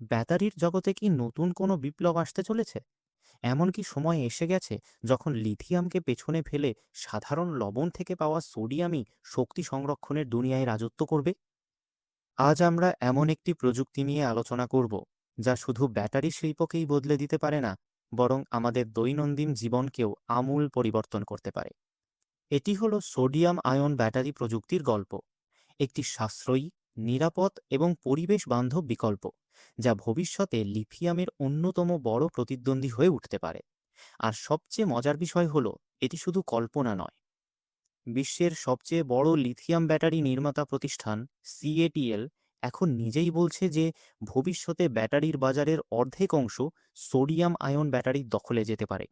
ব্যাটারির জগতে কি নতুন কোনো বিপ্লব আসতে চলেছে? এমন কি সময় এসে গেছে যখন লিথিয়ামকে পেছনে ফেলে সাধারণ লবণ থেকে পাওয়া সোডিয়ামই শক্তি সংরক্ষণের দুনিয়ায় রাজত্ব করবে? আজ আমরা এমন একটি প্রযুক্তি নিয়ে আলোচনা করব যা শুধু ব্যাটারি শিল্পকেই বদলে দিতে পারে না, বরং আমাদের দৈনন্দিন জীবনকেও আমূল পরিবর্তন করতে পারে। এটি হলো সোডিয়াম আয়ন ব্যাটারি প্রযুক্তির গল্প। একটি সাশ্রয়ী, নিরাপদ এবং পরিবেশ বান্ধব বিকল্প যা ভবিষ্যতে লিথিয়ামের অন্যতম বড় প্রতিদ্বন্দ্বী হয়ে উঠতে পারে। আর সবচেয়ে মজার বিষয় হলো, এটি শুধু কল্পনা নয়। বিশ্বের সবচেয়ে বড় লিথিয়াম ব্যাটারি নির্মাতা প্রতিষ্ঠান সিএটিএল এখন নিজেই বলছে যে ভবিষ্যতে ব্যাটারির বাজারের অর্ধেক অংশ সোডিয়াম আয়ন ব্যাটারির দখলে যেতে পারে।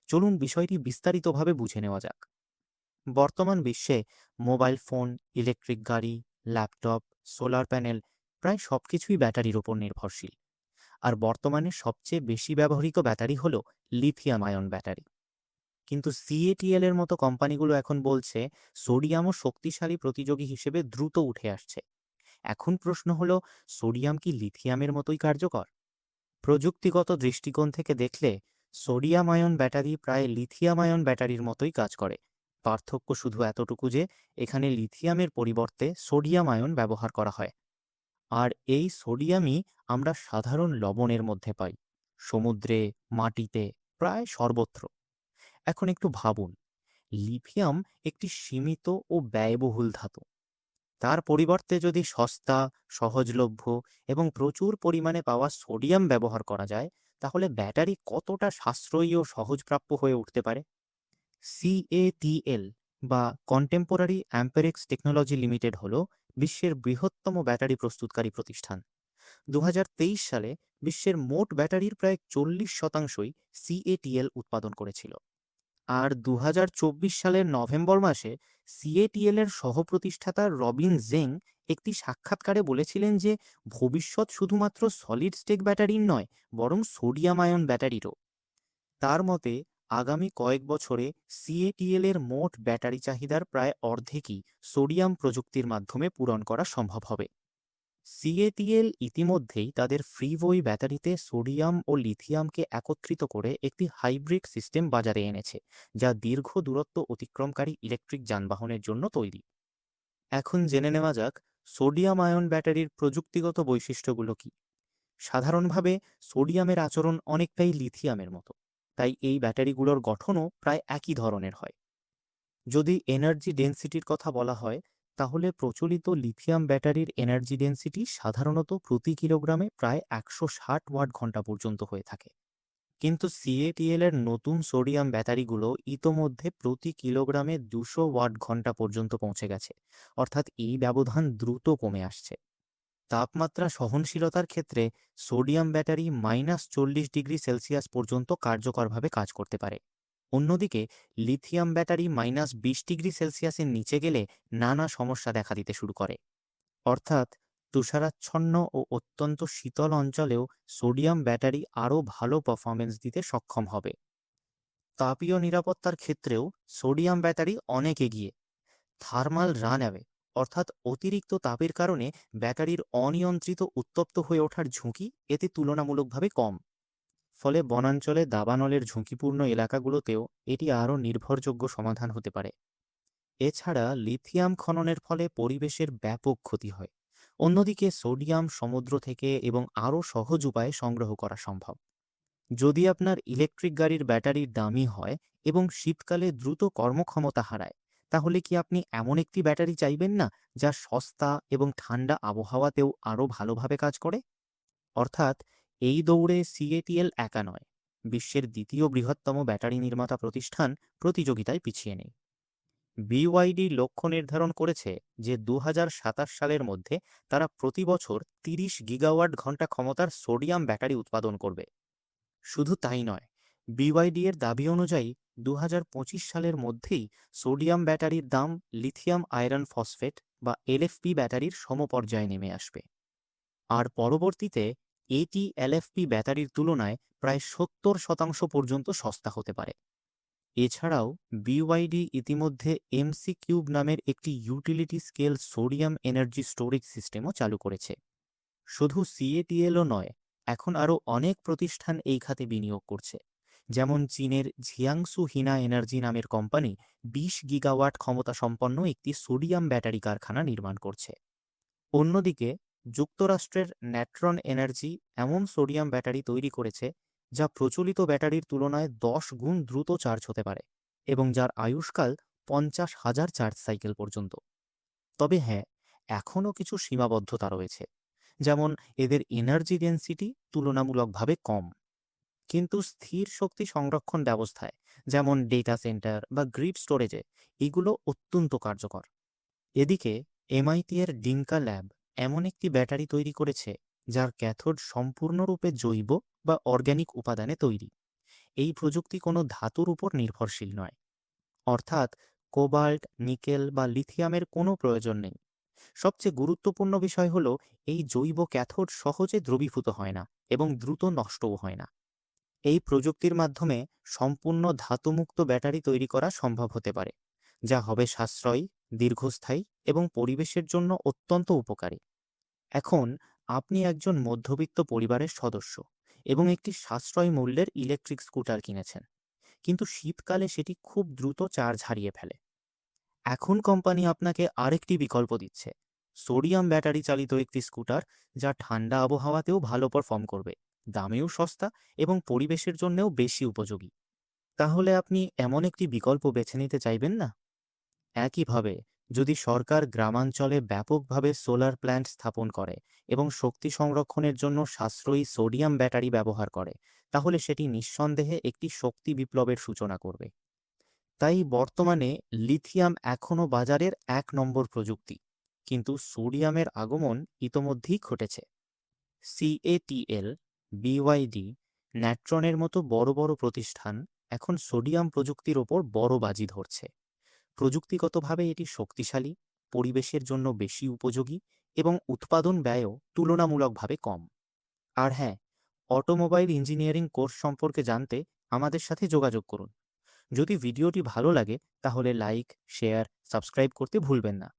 চলুন বিষয়টি বিস্তারিতভাবে বুঝে নেওয়া যাক। বর্তমান বিশ্বে মোবাইল ফোন, ইলেকট্রিক গাড়ি, ল্যাপটপ, সোলার প্যানেল প্রায় সবকিছুই ব্যাটারির উপর নির্ভরশীল। আর বর্তমানে সবচেয়ে বেশি ব্যবহৃত ব্যাটারি হলো লিথিয়াম আয়ন ব্যাটারি। কিন্তু সিএটিএল এর মতো কোম্পানিগুলো এখন বলছে সোডিয়ামও শক্তিশালী প্রতিযোগী হিসেবে দ্রুত উঠে আসছে। এখন প্রশ্ন হলো, সোডিয়াম কি লিথিয়ামের মতোই কার্যকর? প্রযুক্তিগত দৃষ্টিকোণ থেকে দেখলে সোডিয়াম আয়ন ব্যাটারি প্রায় লিথিয়াম আয়ন ব্যাটারির মতোই কাজ করে। পার্থক্য শুধু এতটুকু যে এখানে লিথিয়ামের পরিবর্তে সোডিয়াম আয়ন ব্যবহার করা হয়। আর এই সোডিয়ামই আমরা সাধারণ লবণের মধ্যে পাই, সমুদ্রে, মাটিতে, প্রায় সর্বত্র। এখন একটু ভাবুন, লিথিয়াম একটি সীমিত ও ব্যয়বহুল ধাতু। তার পরিবর্তে যদি সস্তা, সহজলভ্য এবং প্রচুর পরিমাণে পাওয়া সোডিয়াম ব্যবহার করা যায়, তাহলে ব্যাটারি কতটা সাশ্রয়ী ও সহজপ্রাপ্য হয়ে উঠতে পারে। সিএটিএল বা কন্টেম্পোরারি অ্যাম্পেরেক্স টেকনোলজি লিমিটেড হল বিশ্বের বৃহত্তম ব্যাটারি প্রস্তুতকারী প্রতিষ্ঠান। 2023 সালে বিশ্বের মোট ব্যাটারির প্রায় 40%ই সিএটিএল উৎপাদন করেছিল। আর 2024 সালের নভেম্বর মাসে সিএটিএল এর সহপ্রতিষ্ঠাতা রবিন জেং একটি সাক্ষাৎকারে বলেছিলেন যে ভবিষ্যৎ শুধুমাত্র সলিড স্টেট ব্যাটারির নয়, বরং সোডিয়াম আয়ন ব্যাটারিরও। তার মতে আগামী কয়েক বছরে সিএটিএল এর মোট ব্যাটারি চাহিদার প্রায় অর্ধেকই সোডিয়াম প্রযুক্তির মাধ্যমে পূরণ করা সম্ভব হবে। সিএটিএল ইতিমধ্যেই তাদের ফ্রিভোই ব্যাটারিতে সোডিয়াম ও লিথিয়ামকে একত্রিত করে একটি হাইব্রিড সিস্টেম বাজারে এনেছে, যা দীর্ঘ দূরত্ব অতিক্রমকারী ইলেকট্রিক যানবাহনের জন্য তৈরি। এখন জেনে নেওয়া যাক সোডিয়াম আয়ন ব্যাটারির প্রযুক্তিগত বৈশিষ্ট্যগুলো কি। সাধারণভাবে সোডিয়ামের আচরণ অনেকটাই লিথিয়ামের মতো, তাই এই ব্যাটারিগুলোর গঠনও প্রায় একই ধরনের হয়। যদি এনার্জি ডেনসিটির কথা বলা হয়, তাহলে প্রচলিত লিথিয়াম ব্যাটারির এনার্জি ডেনসিটি সাধারণত প্রতি কিলোগ্রামে প্রায় 160 ওয়াট ঘন্টা পর্যন্ত হয়ে থাকে। কিন্তু সিএটিএল এর নতুন সোডিয়াম ব্যাটারিগুলো ইতোমধ্যে প্রতি কিলোগ্রামে 200 ওয়াট ঘন্টা পর্যন্ত পৌঁছে গেছে। অর্থাৎ এই ব্যবধান দ্রুত কমে আসছে। তাপমাত্রা সহনশীলতার ক্ষেত্রে সোডিয়াম ব্যাটারি -40 ডিগ্রি সেলসিয়াস পর্যন্ত কার্যকরভাবে কাজ করতে পারে। অন্যদিকে লিথিয়াম ব্যাটারি -20 ডিগ্রি সেলসিয়াসের নিচে গেলে নানা সমস্যা দেখা দিতে শুরু করে। অর্থাৎ তুষারাচ্ছন্ন ও অত্যন্ত শীতল অঞ্চলেও সোডিয়াম ব্যাটারি আরও ভালো পারফরমেন্স দিতে সক্ষম হবে। তাপীয় নিরাপত্তার ক্ষেত্রেও সোডিয়াম ব্যাটারি অনেক এগিয়ে। থার্মাল রান অ্যাওয়ে, অর্থাৎ অতিরিক্ত তাপের কারণে ব্যাটারির অনিয়ন্ত্রিত উত্তপ্ত হয়ে ওঠার ঝুঁকি এতে তুলনামূলকভাবে কম। ফলে বনাঞ্চলে দাবানলের ঝুঁকিপূর্ণ এলাকাগুলোতেও এটি আরও নির্ভরযোগ্য সমাধান হতে পারে। এছাড়া লিথিয়াম খননের ফলে পরিবেশের ব্যাপক ক্ষতি হয়। অন্যদিকে সোডিয়াম সমুদ্র থেকে এবং আরও সহজ উপায়ে সংগ্রহ করা সম্ভব। যদি আপনার ইলেকট্রিক গাড়ির ব্যাটারি দামি হয় এবং শীতকালে দ্রুত কর্মক্ষমতা হারায়, তাহলে কি আপনি এমন একটি ব্যাটারি চাইবেন না যা সস্তা এবং ঠান্ডা আবহাওয়াতেও আরও ভালোভাবে কাজ করে? অর্থাৎ এই দৌড়ে সিএটিএল একা নয়, বিশ্বের দ্বিতীয় বৃহত্তম ব্যাটারি নির্মাতা প্রতিষ্ঠান প্রতিযোগিতায় পিছিয়ে নেই। বিওয়াইডি লক্ষ্য নির্ধারণ করেছে যে 2027 সালের মধ্যে তারা প্রতি বছর 30 গিগাওয়াট ঘন্টা ক্ষমতার সোডিয়াম ব্যাটারি উৎপাদন করবে। শুধু তাই নয়, বিওয়াইডি এর দাবি অনুযায়ী 2025 সালের মধ্যেই সোডিয়াম ব্যাটারির দাম লিথিয়াম আয়রন ফসফেট বা এলএফপি ব্যাটারির সমপর্যায়ে নেমে আসবে। আর পরবর্তীতে এটি এলএফপি ব্যাটারির তুলনায় প্রায় 70% পর্যন্ত সস্তা হতে পারে। এছাড়াও বিওয়াইডি ইতিমধ্যে এমসি কিউব নামের একটি utility scale sodium energy storage সিস্টেমও চালু করেছে। শুধু সিএটিএলও নয়, এখন আরও অনেক প্রতিষ্ঠান এই খাতে বিনিয়োগ করছে। যেমন চীনের ঝিয়াংসু হিনা এনার্জি নামের কোম্পানি 20 গিগাওয়াট ক্ষমতা সম্পন্ন একটি সোডিয়াম ব্যাটারি কারখানা নির্মাণ করছে। অন্যদিকে যুক্তরাষ্ট্রের ন্যাট্রন এনার্জি এমন সোডিয়াম ব্যাটারি তৈরি করেছে যা প্রচলিত ব্যাটারির তুলনায় 10 গুণ দ্রুত চার্জ হতে পারে এবং যার আয়ুষ্কাল 50,000 চার্জ সাইকেল পর্যন্ত। তবে হ্যাঁ, এখনও কিছু সীমাবদ্ধতা রয়েছে, যেমন এদের এনার্জি ডেন্সিটি তুলনামূলকভাবে কম। কিন্তু স্থির শক্তি সংরক্ষণ ব্যবস্থায়, যেমন ডেটা সেন্টার বা গ্রিড স্টোরেজে, এগুলো অত্যন্ত কার্যকর। এদিকে এমআইটি এর ডিঙ্কা ল্যাব এমন একটি ব্যাটারি তৈরি করেছে যার ক্যাথোড সম্পূর্ণরূপে জৈব বা অর্গ্যানিক উপাদানে তৈরি। এই প্রযুক্তি কোনো ধাতুর উপর নির্ভরশীল নয়, অর্থাৎ কোবাল্ট, নিকেল বা লিথিয়ামের কোনো প্রয়োজন নেই। সবচেয়ে গুরুত্বপূর্ণ বিষয় হলো এই জৈব ক্যাথোড সহজে দ্রবীভূত হয় না এবং দ্রুত নষ্টও হয় না। এই প্রযুক্তির মাধ্যমে সম্পূর্ণ ধাতুমুক্ত ব্যাটারি তৈরি করা সম্ভব হতে পারে, যা হবে সাশ্রয়ী, দীর্ঘস্থায়ী এবং পরিবেশের জন্য অত্যন্ত উপকারী। এখন আপনি একজন মধ্যবিত্ত পরিবারের সদস্য এবং একটি সাশ্রয়ী মূল্যের ইলেকট্রিক স্কুটার কিনেছেন, কিন্তু শীতকালে সেটি খুব দ্রুত চার্জ হারিয়ে ফেলে। এখন কোম্পানি আপনাকে আরেকটি বিকল্প দিচ্ছে, সোডিয়াম ব্যাটারি চালিত একটি স্কুটার, যা ঠান্ডা আবহাওয়াতেও ভালো পারফর্ম করবে, দামেও সস্তা এবং পরিবেশের জন্যও বেশি উপযোগী। তাহলে আপনি এমন একটি বিকল্প বেছে নিতে চাইবেন না? একইভাবে যদি সরকার গ্রামাঞ্চলে ব্যাপকভাবে সোলার প্ল্যান্ট স্থাপন করে এবং শক্তি সংরক্ষণের জন্য সাশ্রয়ী সোডিয়াম ব্যাটারি ব্যবহার করে, তাহলে সেটি নিঃসন্দেহে একটি শক্তি বিপ্লবের সূচনা করবে। তাই বর্তমানে লিথিয়াম এখনও বাজারের 1 নম্বর প্রযুক্তি, কিন্তু সোডিয়ামের আগমন ইতোমধ্যেই ঘটেছে। সিএটিএল, বিওয়াইডি, ন্যাট্রনের মতো বড় বড় প্রতিষ্ঠান এখন সোডিয়াম প্রযুক্তির ওপর বড় বাজি ধরছে। প্রযুক্তিগতভাবে এটি শক্তিশালী, পরিবেশের জন্য বেশি উপযোগী এবং উৎপাদন ব্যয়ও তুলনামূলকভাবে কম। আর হ্যাঁ, অটোমোবাইল ইঞ্জিনিয়ারিং কোর্স সম্পর্কে জানতে আমাদের সাথে যোগাযোগ করুন। যদি ভিডিওটি ভালো লাগে তাহলে লাইক, শেয়ার, সাবস্ক্রাইব করতে ভুলবেন না।